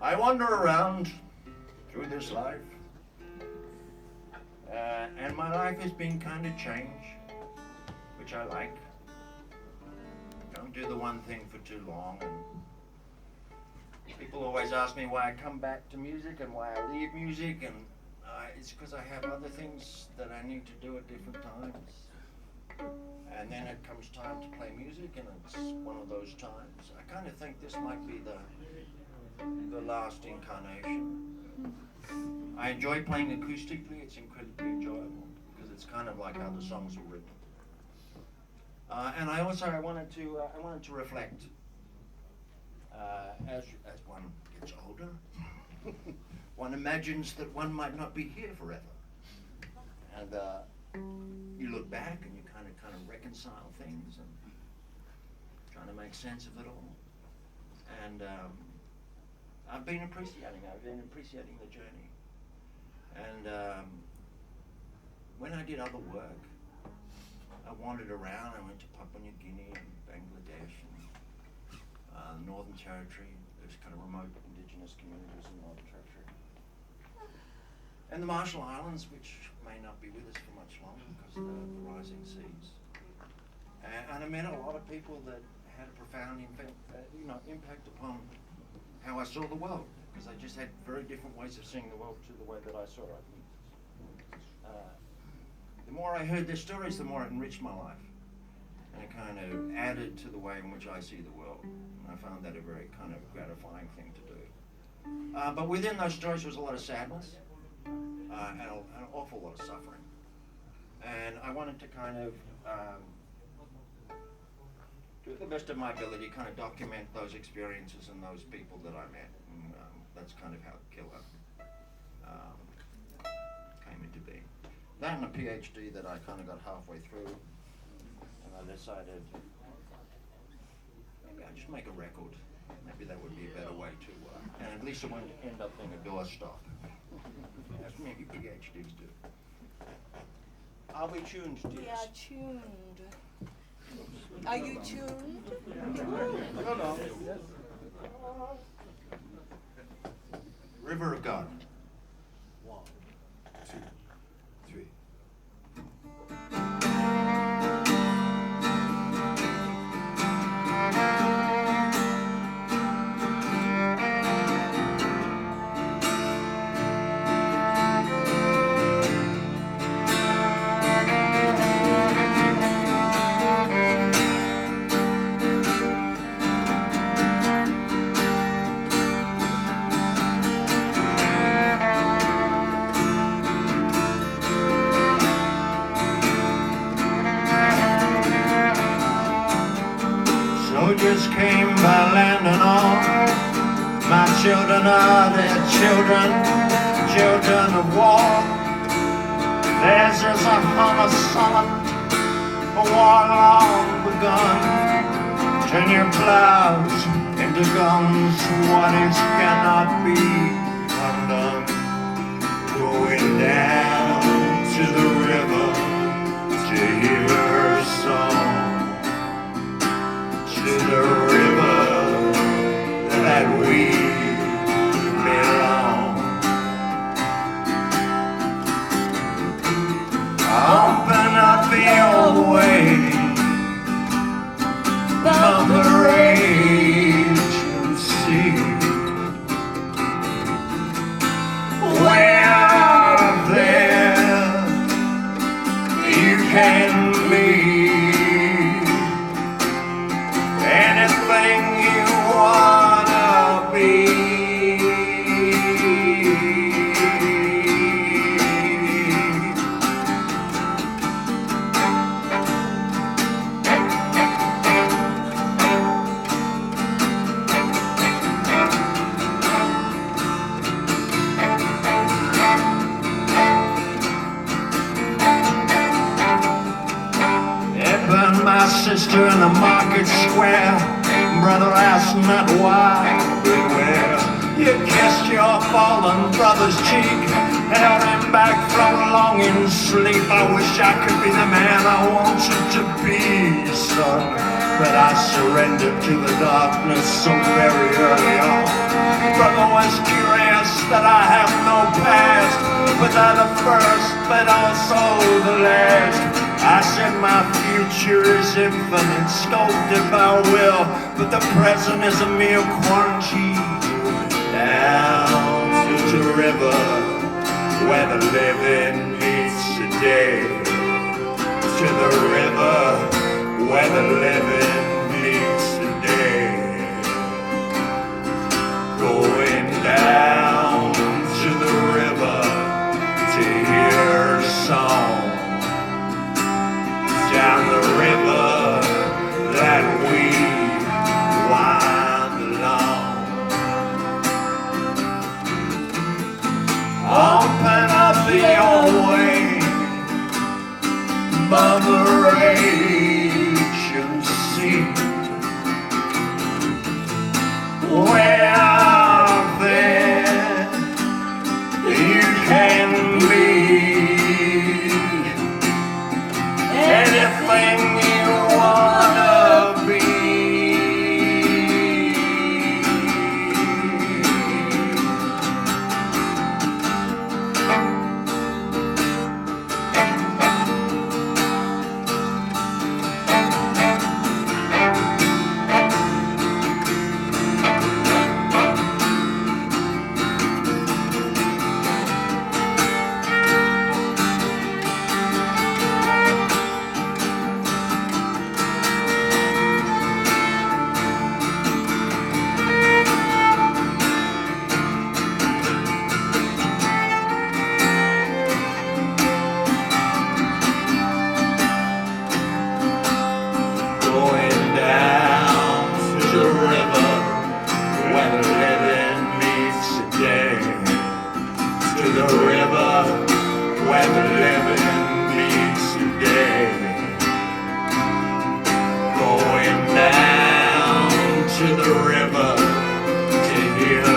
I wander around through this life, and my life has been kind of changed, which I like. Don't do the one thing for too long, and people always ask me why I come back to music and why I leave music, and it's because I have other things that I need to do at different times. And then it comes time to play music, and it's one of those times. I kind of think this might be the last incarnation. I enjoy playing acoustically. It's incredibly enjoyable because it's kind of like how the songs were written. And I wanted to reflect as one gets older. One imagines that one might not be here forever, and you look back and you kind of reconcile things and trying to make sense of it all. And I've been appreciating the journey. And when I did other work, I wandered around. I went to Papua New Guinea and Bangladesh and Northern Territory. There's kind of remote indigenous communities in Northern Territory. And the Marshall Islands, which may not be with us for much longer because of the rising seas. And I met a lot of people that had a profound impact upon how I saw the world, because I just had very different ways of seeing the world to the way that I saw it. The more I heard their stories, the more it enriched my life. And it kind of added to the way in which I see the world. And I found that a very kind of gratifying thing to do. But within those stories was a lot of sadness and an awful lot of suffering. And I wanted to kind of to the best of my ability, kind of document those experiences and those people that I met. And that's kind of how Killer came into being. That and a PhD that I kind of got halfway through, and I decided maybe I'd just make a record. Maybe that would be a better way to, and at least it won't end up being a doorstop, as maybe PhDs do. Are we tuned, dears? We are tuned. Are you tuned? No. River of God. 1, 2, 3. Soldiers came by land and all. My children are their children, children of war. Theirs is a hum of sullen, a war long begun. Turn your plows into guns, what is cannot be undone. Going down to the river to hear her song. To the river that we belong. Open up the old way of the raging sea. Way out there you can be. Anything you wanna be. They burned my sister in the market square. Brother asked not why, but where. You kissed your fallen brother's cheek, held him back from longing sleep. I wish I could be the man I wanted to be, son, but I surrendered to the darkness so very early on. Brother, when was curious that I have no past, without a first, but also the last. I said my future is infinite, sculpted by will, but the present is a mere quarantine. Down to the river where the living meets the dead. To the river where the living meets the dead. Going down to the river to hear a song. Down the river that we wind along. Open up the old way, Mother Age, and see where there you can be. Anything you wanna be. To the river to hear